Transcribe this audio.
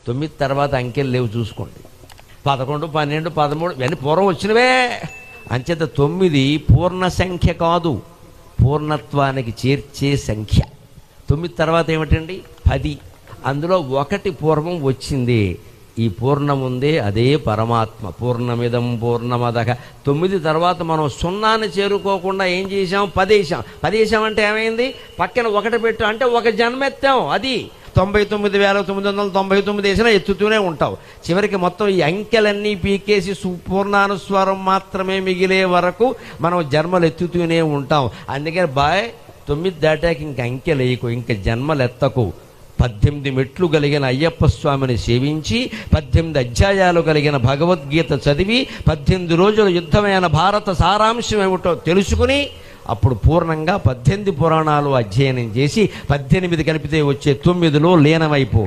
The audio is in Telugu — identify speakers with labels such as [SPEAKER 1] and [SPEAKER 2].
[SPEAKER 1] 9 తర్వాత అంకెలు లేవు చూసుకోండి. 11, 12, 13 ఇవన్నీ పూర్వం వచ్చినవే. అంచేత 9 పూర్ణ సంఖ్య కాదు, పూర్ణత్వానికి చేర్చే సంఖ్య. 9 తర్వాత ఏమిటండి? 10. అందులో 1 పూర్వం వచ్చింది. ఈ పూర్ణం ఉందే అదే పరమాత్మ. పూర్ణమిదం పూర్ణమదః. 9 తర్వాత మనం 0ని చేరుకోకుండా ఏం చేశాం? 10 వేసాం అంటే ఏమైంది? పక్కన 1 పెట్టు అంటే 1 జన్మెత్తాం. అది 99,999 వేసినా ఎత్తుతూనే ఉంటావు. చివరికి మొత్తం ఈ అంకెలన్నీ పీకేసి పూర్ణానుస్వారం మాత్రమే మిగిలే వరకు మనం జన్మలు ఎత్తుతూనే ఉంటాం. అందుకని 9 దాటాక ఇంక అంకెలు వేయకు, ఇంక జన్మలు ఎత్తకు. 18 మెట్లు కలిగిన అయ్యప్ప స్వామిని సేవించి 18 అధ్యాయాలు కలిగిన భగవద్గీత చదివి 18 రోజుల యుద్ధమైన భారత సారాంశం ఏమిటో తెలుసుకుని అప్పుడు పూర్ణంగా 18 పురాణాలు అధ్యయనం చేసి 18 కలిపితే వచ్చే 9లో లీనమైపో.